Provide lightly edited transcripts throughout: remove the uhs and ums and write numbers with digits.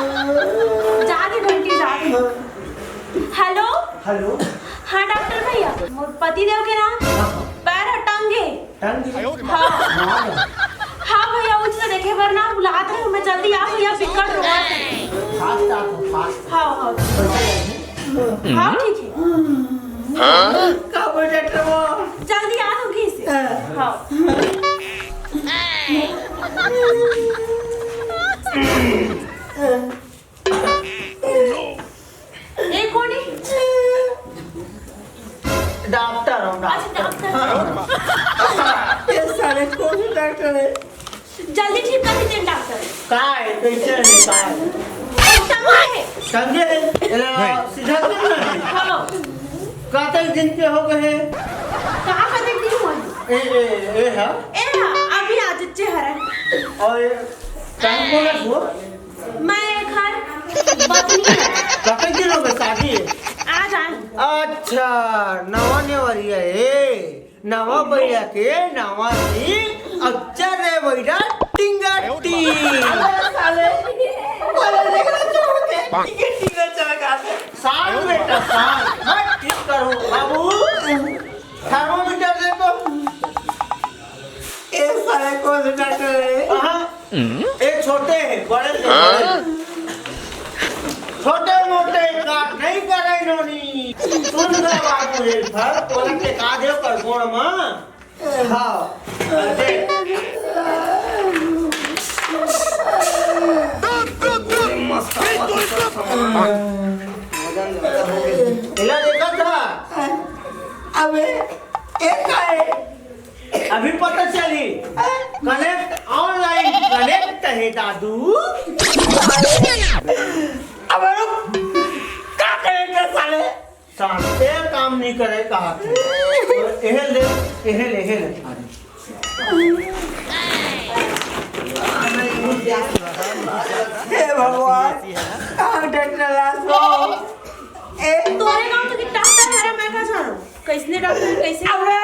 जाके घंटी जाके। Hello hello. हाँ डॉक्टर भैया, मोर पति देव के नाम पैर टंगे। हाँ हाँ भैया, उसे देखे बर ना बुलात रहे, मैं जल्दी आ भैया, बिकट रोआ। फास्ट आप फास्ट। हाँ हाँ हाँ ठीक है। कब डॉक्टर वो जल्दी आ दो घी से। हाँ एक कोनी डॉक्टर हूँ अच्छा डॉक्टर ये सारे कौन से डॉक्टर है? जल्दी ठीक कर दीजिए डॉक्टर। काय कैसे है काय? टंगा है। समझे? सीधा करना है। हेलो काते दिन के हो गए हैं? कहाँ का देख रही हूँ? ए है ए हाँ अभी आज चेहरा और टाइम बोला वो मैं घर बदली काते दिन हो गए शादी है? आज आए। अच्छा नवा नेवरिया है नवा भैया के नवा सी अच्छा रे भैया टिंगा टी साले बोले देखना छोड़ के टिंगा चला गाते साल बेटा साल मत ठीक करो बाबू थर्मोमीटर देखो ये साले कौन से डॉक्टर है? हाँ एक छोटे हैं बड़े छोटे मोटे काम नहीं करे इन्होंने सुन रहा बाबू ये घर बोला के कादे कर गोड़ मां हाँ देख इला देखा था अबे एक है अभी पता चली कनेक्ट ऑनलाइन कनेक्ट है दादू अब रुक क्या करेंगे साले साले काम नहीं करे कहा एहल दे एहल एहल हे भगवान कहाँ डॉक्टर लाश ए तोरे गांव तो डॉक्टर है मैं कहाँ जाऊँ? कैसने डॉक्टर कैसे? अबे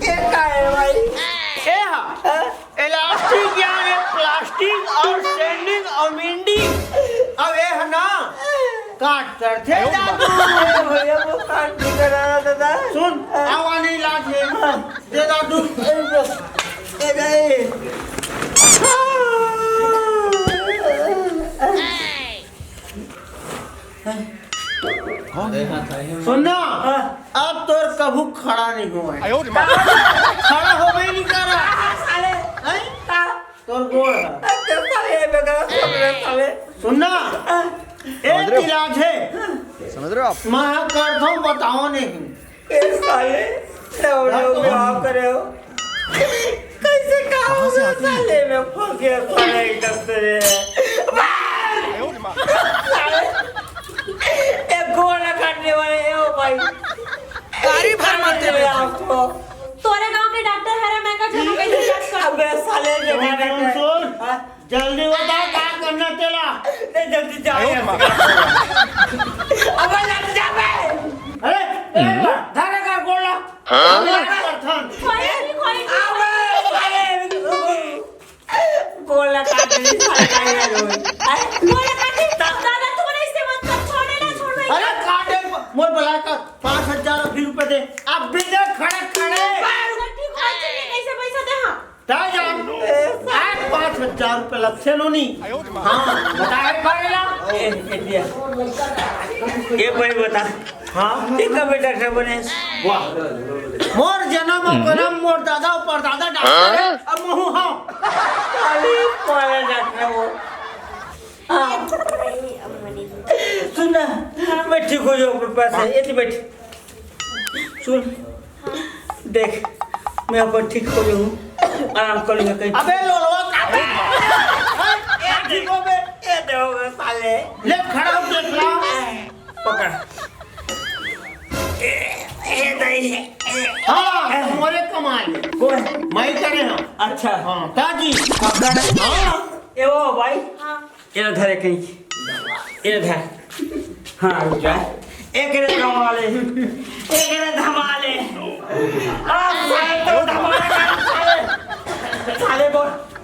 ये क्या है भाई? ए हाँ इलास्टिक यानी प्लास्टिक और सेंडिंग और मिंडिंग अब ये है ना काट कर थे दादू भैया वो काट नहीं कर रहा दादा सुन आवा नहीं लाज है दे दादू ए गए सुनना अब तो कभू खड़ा नहीं हुआ है खड़ा हो गई नहीं कर रहा साले तोर गोड़ साले सुनना एक इलाज है समझ रहे हो आप? मैं करता हूँ बताओ नहीं साले आप करे हो कैसे काम साले में फंसे पड़े डॉक्टर एक गोड़ काटने वाले हो भाई गाड़ी भर मत दे आपको तोरे गांव के डॉक्टर है मैं कहाँ जाऊँ? कैसे इलाज कर? अबे साले सुन जल्दी बता क्या करना तेरा नहीं जल्दी जाओ अबे लग जा बे अरे धारे का गोला खोए नहीं खोए गोला काट ली साले बोला काटे दादा तू बड़ा इससे मत कर, छोड़े ना छोड़ भाई। अरे काटे मोर बुला कर 5000 रुपए दे अब भी दे खड़े खड़े ठीक है चलिए कैसे पैसा दे? हाँ ता जा 5000 रुपए लक्षण होनी हाँ बताए पड़ेगा ये भाई बता हाँ ठीक है बेटा डॉक्टर बने वाह मोर जन्म करम मोर दादा पर दादा डॉक्टर है अब महू हाँ अरे पाले डॉक्टर वो सुन मैं ठीक हो जाऊँ पैसे ये बैठ सुन देख मैं अपन ठीक हो जाऊँ आराम कर लूँगा कहीं अबे लोलवा ठीक हो बे ये दोगे साले ले खड़ा हो देख ला पकड़ ये नहीं हाँ मोरे कमाल कोई मैं करे हाँ अच्छा हाँ ताजी पकड़ हाँ ये वो भाई हाँ ये धरे कहीं ये धर हाँ रुक जा एक रे धमाले एक रे धमाले आप साले तो धमाले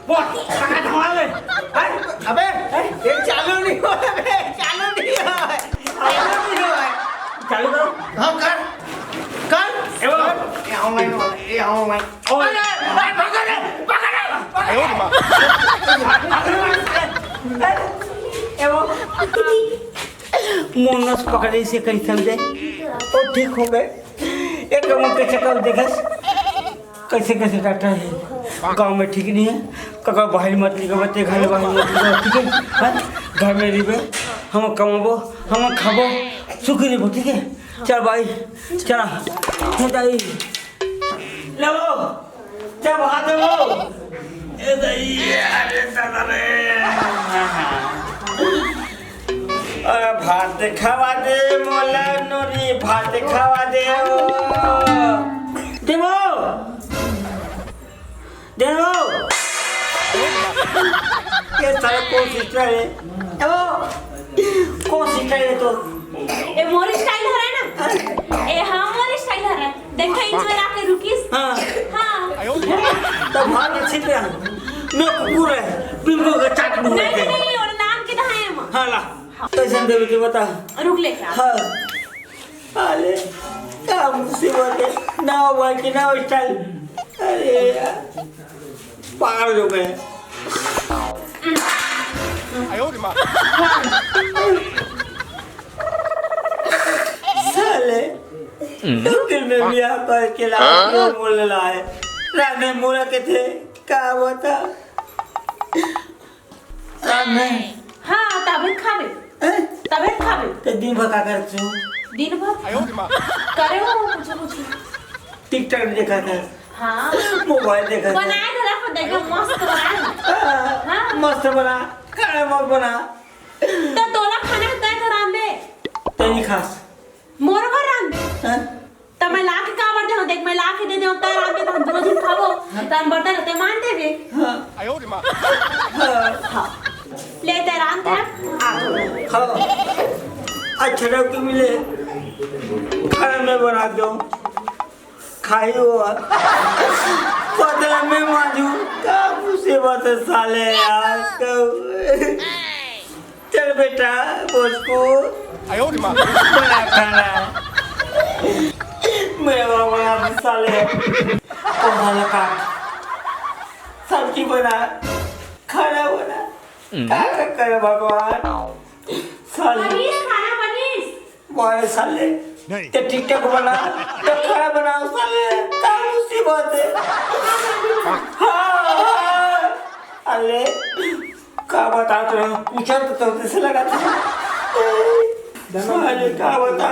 पकड़ धमाल ले। अबे ये चालू नहीं हो रहा है, चालू नहीं हो रहा है, चालू करो। हाँ कर ये ऑनलाइन वाला, ये ऑनलाइन। मोनस पकड़े से कहीं समझे तो ठीक हो गए। एक कैसे कर देखस कैसे कैसे डॉक्टर है गांव में ठीक नहीं है। कका बाहर मत निकल बच्चे घर बाहर मत निकल ठीक है। घर में रहिबे हम कमाबो हम खाबो सुख रहिबो ठीक है। चल भाई चला जाई लो जब हाथ लो ए अरे दादा रे अरे भात खावा दे मोला नोरी भात खावा दे देवो देवो ये सारा कौन सिस्टर है कौन सिस्टर है तो ए मोर स्टाइल हो रहा है ना ए हाँ मोर स्टाइल हो रहा है देखो इंच में आके रुकीस हाँ तो भात अच्छी पे मैं कुकुर है बिल्कुल का चाट दूंगा नहीं और नाम कितना है हम हाँ ला कैसे देवे के बता रुक ले क्या हाँ अरे क्या मुसीबत है ना भाई की ना स्टाइल अरे यार पागल हो गए साले तो दिल में बिया करके लाके बोलने लाए रात में मोरा के थे क्या बता रात में हाँ तबे खाबे तो दिन भर क्या करते हो दिन भर करे हो कुछ टिकटॉक देखा था हाँ मोबाइल देखा था बनाए घर पर देखो मस्त बनाए हाँ मस्त बना खाना मत बना तो तोला खाने में तय कराम दे तेरी खास मोर घर राम दे तो मैं ला के कावर दे देख मैं ला के दे दे तय राम दे तो हम दो दिन खाबो तो हम बर्तन होते मान देबे हाँ ले तय राम दे आ हाँ अच्छा डॉक्टर के मिले खाना मैं बना दो खाई हुआ बदला में मांझू क्या मुसीबत है साले यार चल बेटा बोचकू बना खाना मेरा बना साले पौधा काट सब्जी बना खाना बना क्या करे भगवान साले खाना पनीर बड़े साले ते टिकटॉक बना तो खाना बनाओ साले क्या मुसीबत है हाँ अरे क्या बता तो पूछा तो से लगा था साले क्या बता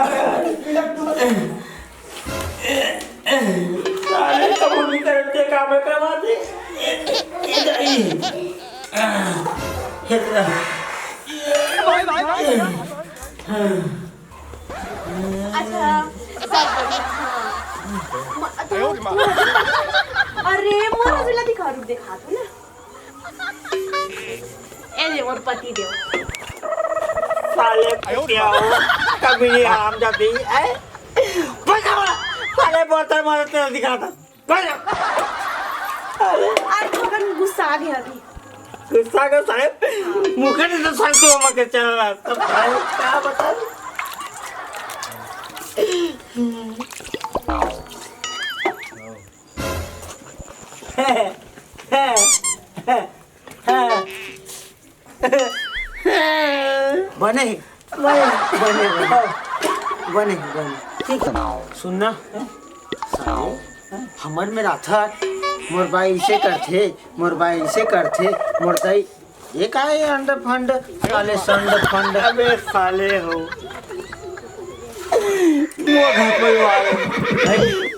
साले कबूल नहीं करते काम करवाते अच्छा अरे मोरा जिला दिखा रुक दिखा तू ना ए ले मोर पति देव साले क्या हो कभी नहीं आराम जाती है बजा साले बर्तन मारते दिखाता बजा आज थोड़ा गुस्सा आ गया अभी गुस्सा का साहब मुखे ने तो साल को मके चल रहा तब क्या बता बने ठीक है सुनना हमर में राथा मोर भाई इसे करते मोर दाई ये का है अंड फंड साले संड फंड अबे साले हो वो घर परिवार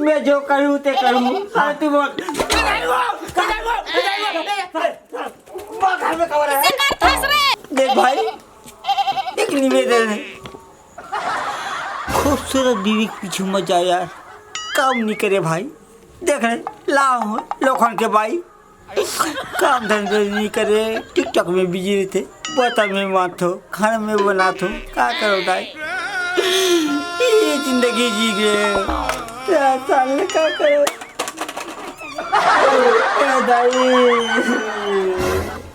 मैं जो करूँ ते करूँ साले तू बोल घर में कवर है देख भाई एक निवेदन है खूबसूरत बीवी के पीछे मत जाओ यार काम नहीं करे भाई देख रहे लाओ लोखंड के भाई काम धंधे नहीं करे टिकटॉक में बिजी रहते बर्तन में माथो खाना में बनातो क्या करो भाई ये जिंदगी जी गए क्या करो दाई